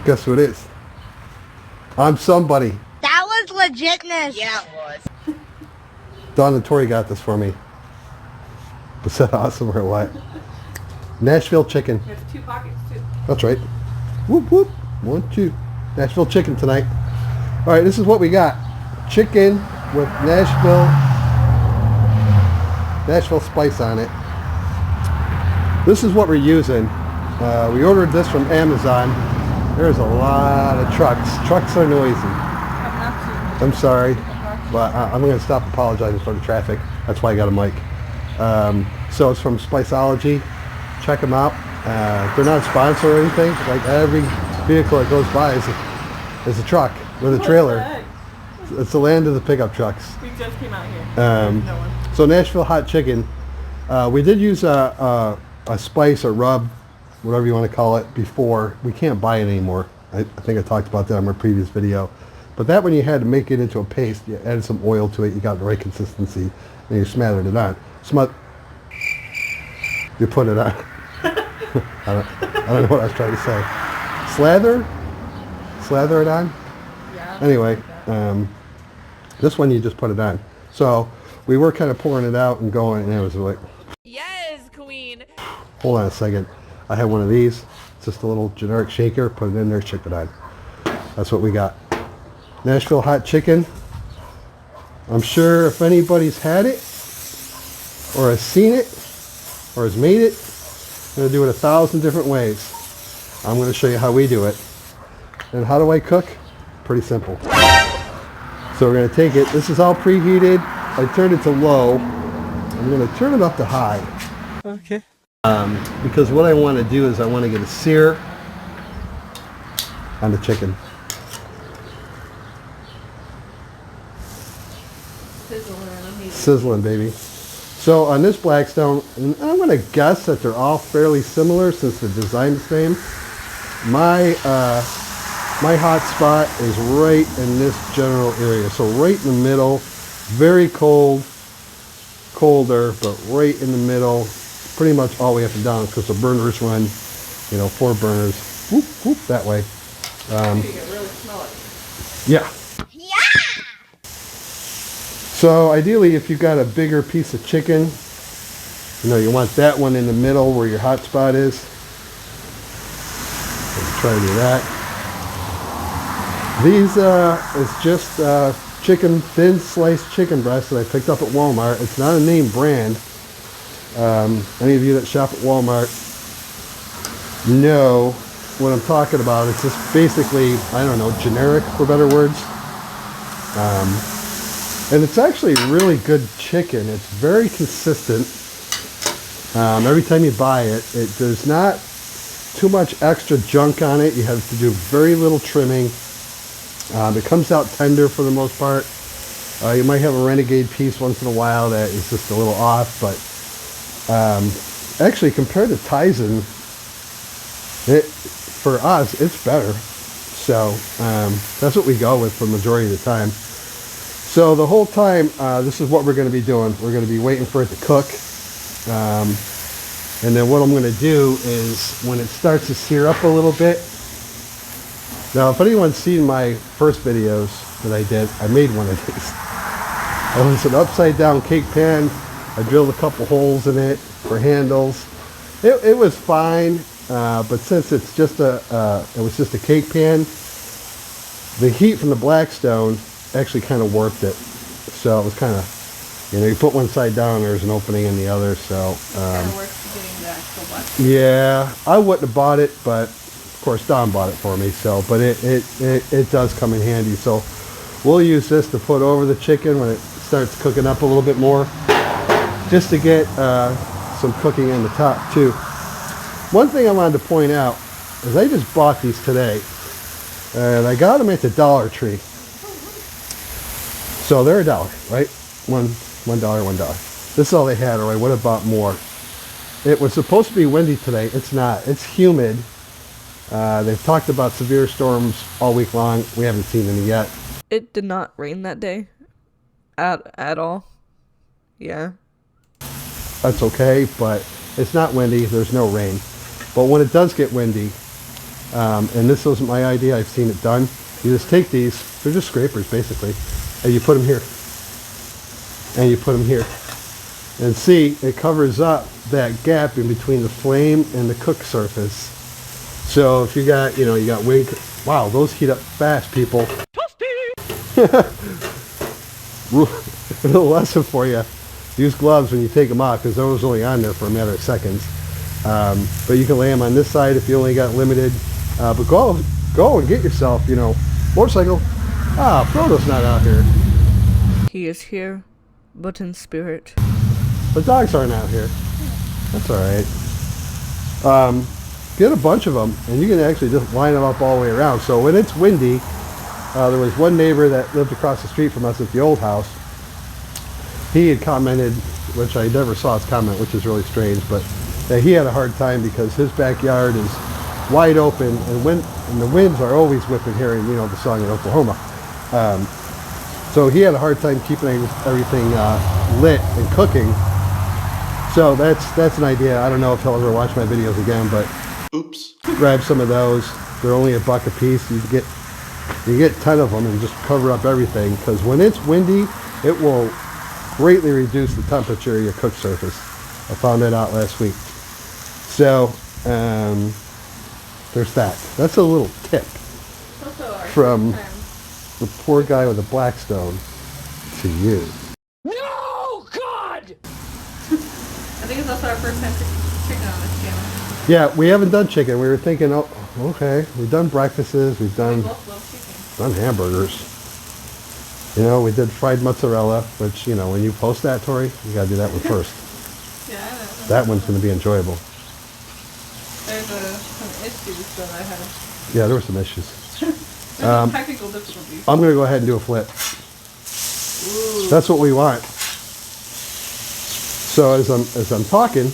Guess who it is? I'm somebody. That was legitness. Yeah, it was. Dawn and Tori got this for me. Was that awesome or what? Nashville chicken. There's 2 pockets too. That's right. Whoop whoop. 1, 2. Nashville chicken tonight. All right, this is what we got. Chicken with Nashville spice on it. This is what we're using. We ordered this from Amazon. There's a lot of trucks. Trucks are noisy. I'm sorry, but I'm going to stop apologizing for the traffic. That's why I got a mic. So it's from Spiceology. Check them out. They're not sponsored or anything. Like every vehicle that goes by is a truck with a trailer. It's the land of the pickup trucks. We just came out here. So Nashville hot chicken. We did use a spice or rub, whatever you want to call it, before. We can't buy it anymore. I think I talked about that in my previous video. But that one you had to make it into a paste. You added some oil to it. You got the right consistency, and you smothered it on. You put it on. I don't know what I was trying to say. Slather it on. Yeah. Anyway, this one you just put it on. So we were kind of pouring it out and going, and it was like, Yes, queen. hold on a second. I have one of these. It's just a little generic shaker. Put it in there, shake it on. That's what we got. Nashville hot chicken. I'm sure if anybody's had it, or has seen it, or has made it, I'm going to do it 1,000 different ways. I'm going to show you how we do it. And how do I cook? Pretty simple. So we're going to take it. This is all preheated. I turned it to low. I'm going to turn it up to high. Okay. Because what I want to do is I want to get a sear on the chicken. Sizzling, baby. So on this Blackstone, and I'm going to guess that they're all fairly similar since the design's the same. My hot spot is right in this general area. So right in the middle, very cold, colder, but right in the middle, pretty much all the way up and down because the burners run, 4 burners, whoop, whoop, that way. You can really smell it. Yeah. So ideally, if you've got a bigger piece of chicken, you want that one in the middle where your hot spot is. Let's try to do that. These is just thin sliced chicken breast that I picked up at Walmart. It's not a name brand. Any of you that shop at Walmart know what I'm talking about. It's just basically, generic for better words. And it's actually really good chicken. It's very consistent. Every time you buy it, there's not too much extra junk on it. You have to do very little trimming. It comes out tender for the most part. You might have a renegade piece once in a while that is just a little off, but actually compared to Tyson, for us, it's better. So that's what we go with for the majority of the time. So the whole time, this is what we're going to be doing. We're going to be waiting for it to cook. And then what I'm going to do is when it starts to sear up a little bit. Now, if anyone's seen my first videos that I did, I made one of these. It was an upside down cake pan. I drilled a couple holes in it for handles. It was fine, but since it was just a cake pan, the heat from the Blackstone actually kind of warped it. So it was kind of, you put one side down, there's an opening in the other. So yeah, I wouldn't have bought it, but of course Don bought it for me. So, but it does come in handy. So we'll use this to put over the chicken when it starts cooking up a little bit more, just to get some cooking on the top too. One thing I wanted to point out is I just bought these today, and I got them at the Dollar Tree. So they're $1, right? $1. This is all they had, or I would have bought more. It was supposed to be windy today. It's not. It's humid. They've talked about severe storms all week long. We haven't seen any yet. It did not rain that day at all. Yeah. That's okay, but it's not windy, there's no rain. But when it does get windy, and this wasn't my idea, I've seen it done, you just take these, they're just scrapers basically, and you put them here. And you put them here. And see, it covers up that gap in between the flame and the cook surface. So if you got, you got wing, wow, those heat up fast, people. A little lesson for you. Use gloves when you take them off because those are only on there for a matter of seconds. But you can lay them on this side if you only got limited. But go and get yourself, motorcycle. Ah, Frodo's not out here. He is here, but in spirit. The dogs aren't out here. That's all right. Get a bunch of them, and you can actually just line them up all the way around. So when it's windy, there was one neighbor that lived across the street from us at the old house. He had commented, which I never saw his comment, which is really strange, but that he had a hard time because his backyard is wide open, and the winds are always whipping here in, the song in Oklahoma. So he had a hard time keeping everything lit and cooking. So that's an idea. I don't know if he'll ever watch my videos again, but oops. Grab some of those. They're only $1 a piece. You get 10 of them and just cover up everything, because when it's windy, it will greatly reduce the temperature of your cook surface. I found that out last week. So there's that. That's a little tip from the poor guy with the Blackstone to you. No, God! I think it's also our first time cooking chicken on this channel. Yeah, we haven't done chicken. We were thinking, oh, okay, we've done breakfasts, we've done hamburgers. We did fried mozzarella, which, when you post that, Tori, you gotta do that one first. Yeah, I know. That one's gonna be enjoyable. There's some issues that I had. Yeah, there were some issues. There's technical difficulties. I'm gonna go ahead and do a flip. Ooh. That's what we want. So as I'm talking,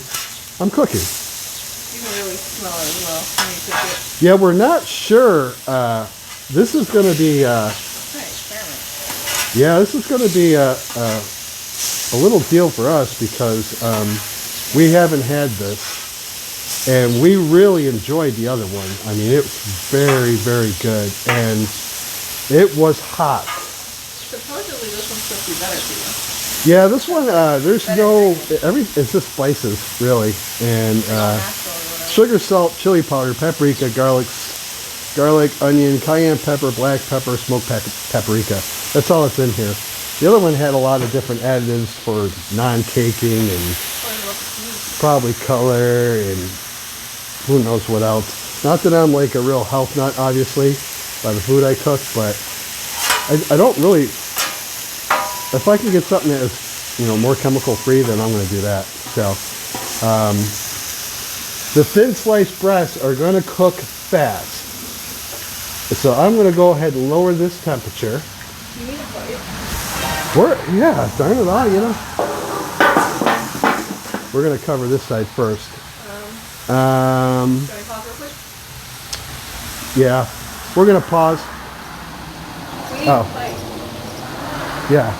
I'm cooking. You can really smell it as well when you cook it. Yeah, we're not sure. This is gonna be. Yeah, this is going to be a little deal for us because we haven't had this, and we really enjoyed the other one. I mean, it was very, very good, and it was hot. Supposedly this one's supposed to be better for you. Yeah, this one, there's it's just spices, really, and sugar, salt, chili powder, paprika, garlic, onion, cayenne pepper, black pepper, smoked paprika. That's all that's in here. The other one had a lot of different additives for non-caking and probably color and who knows what else. Not that I'm like a real health nut, obviously, by the food I cook, but I don't really, if I can get something that is, more chemical free, then I'm going to do that. So, the thin sliced breasts are going to cook fast. So I'm going to go ahead and lower this temperature. You need a plate. Darn it all, We're going to cover this side first. Can I pause real quick? Yeah, we're going to pause. We need a plate. Yeah.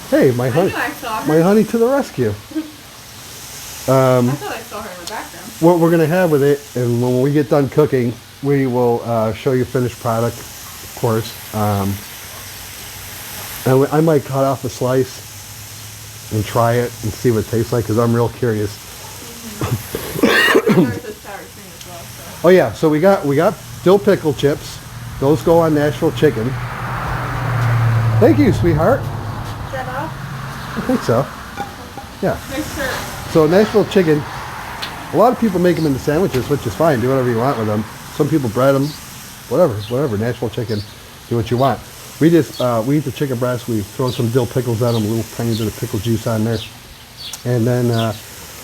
Hey, my honey. I saw her. My honey to the rescue. I thought I saw her in the background. What we're going to have with it, and when we get done cooking, we will show you finished product, of course. And I might cut off a slice and try it and see what it tastes like, because I'm real curious. Oh yeah, so we got dill pickle chips. Those go on Nashville chicken. Thank you, sweetheart. Is that off? I think so. Yeah. Nice shirt. So Nashville chicken, a lot of people make them into sandwiches, which is fine. Do whatever you want with them. Some people bread them, whatever. Nashville chicken, do what you want. We eat the chicken breast. We throw some dill pickles on them, a little tiny bit of pickle juice on there, and then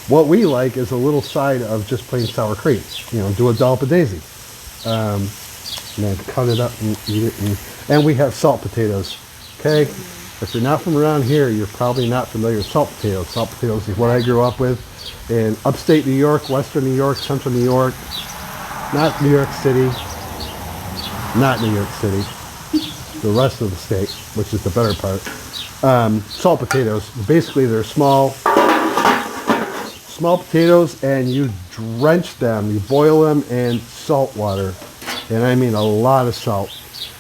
what we like is a little side of just plain sour cream. Do a dollop of daisy, and then cut it up and eat it. And we have salt potatoes. Okay, if you're not from around here, you're probably not familiar with salt potatoes. Salt potatoes is what I grew up with in upstate New York, western New York, central New York. Not New York City, the rest of the state, which is the better part. Salt potatoes, basically they're small small potatoes and you drench them. You boil them in salt water. And I mean a lot of salt.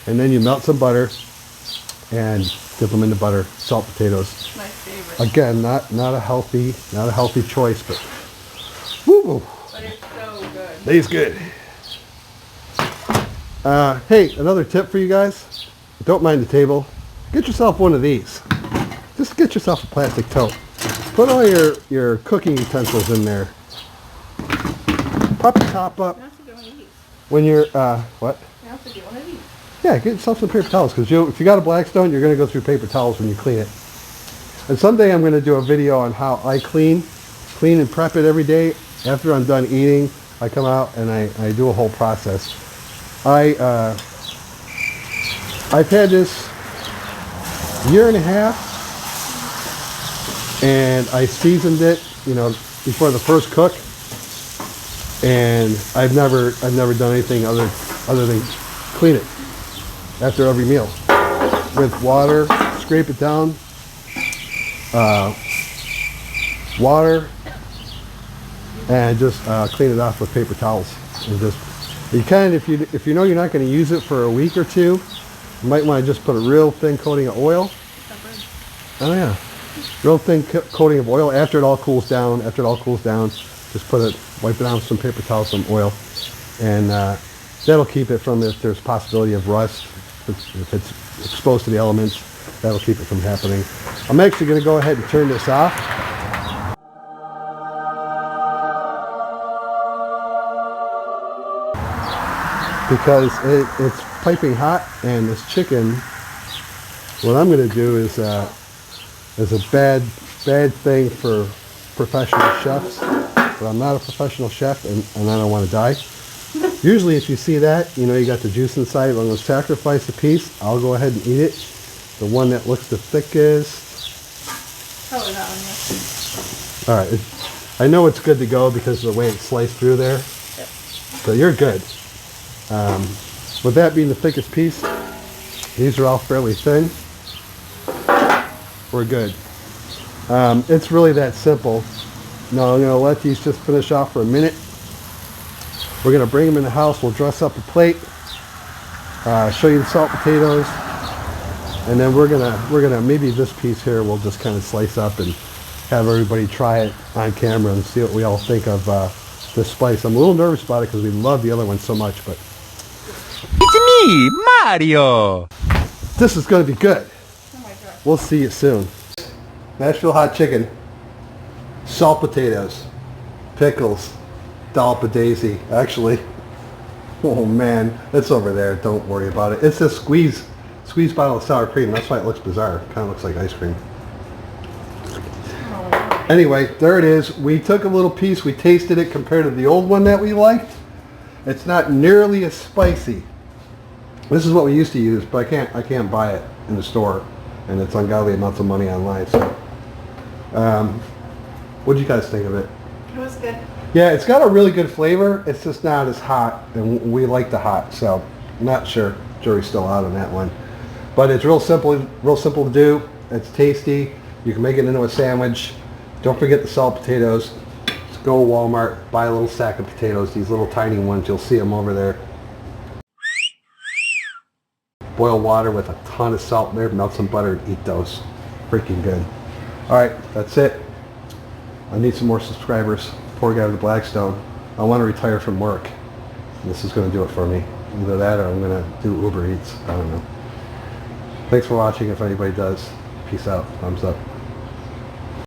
And then you melt some butter and dip them in the butter. Salt potatoes. My favorite. Again, not a healthy choice, but woo. But it's so good. Tastes good. Hey, another tip for you guys. Don't mind the table. Get yourself one of these. Just get yourself a plastic tote. Put all your cooking utensils in there. Pop the top up. You have to get one of these. When you're, what? You have to get one of these. Yeah, get yourself some paper towels, because if you got a Blackstone, you're going to go through paper towels when you clean it. And someday I'm going to do a video on how I clean and prep it every day. After I'm done eating, I come out and I do a whole process. I've had this year and a half, and I seasoned it, before the first cook. And I've never done anything other than clean it after every meal with water. Scrape it down, water, and just clean it off with paper towels. And just you can, if you know you're not going to use it for a week or two, you might want to just put a real thin coating of oil. Oh yeah, real thin coating of oil. After it all cools down, just wipe it down with some paper towels, some oil, and that'll keep it from, if there's possibility of rust, if it's exposed to the elements, that'll keep it from happening. I'm actually going to go ahead and turn this off. Because it's piping hot, and this chicken, what I'm going to do is a bad thing for professional chefs, but I'm not a professional chef, and I don't want to die. Usually if you see that, you got the juice inside. I'm going to sacrifice a piece. I'll go ahead and eat it. The one that looks the thickest. Probably that one, yeah. All right. I know it's good to go because of the way it's sliced through there. Yep. So you're good. With that being the thickest piece, these are all fairly thin. We're good. It's really that simple. Now I'm going to let these just finish off for a minute. We're going to bring them in the house. We'll dress up a plate, show you the salt potatoes, and then we're gonna maybe this piece here we'll just kind of slice up and have everybody try it on camera and see what we all think of this spice. I'm a little nervous about it because we love the other one so much, but it's me, Mario. This is going to be good. Oh my gosh. We'll see you soon. Nashville hot chicken, salt potatoes, pickles, dollop of daisy. Actually, oh man, it's over there. Don't worry about it. It's a squeeze bottle of sour cream. That's why it looks bizarre. Kind of looks like ice cream. Anyway, there it is. We took a little piece. We tasted it compared to the old one that we liked. It's not nearly as spicy. This is what we used to use, but I can't buy it in the store, and it's ungodly amounts of money online. So, what do you guys think of it? It was good. Yeah, it's got a really good flavor. It's just not as hot, and we like the hot, so I'm not sure. Jury's still out on that one. But it's real simple to do. It's tasty. You can make it into a sandwich. Don't forget the salt potatoes. Just go to Walmart, buy a little sack of potatoes, these little tiny ones. You'll see them over there. Boil water with a ton of salt in there, melt some butter, and eat those. Freaking good. All right, that's it. I need some more subscribers. Poor guy with the Blackstone. I want to retire from work. And this is going to do it for me. Either that or I'm going to do Uber Eats. I don't know. Thanks for watching if anybody does. Peace out. Thumbs up.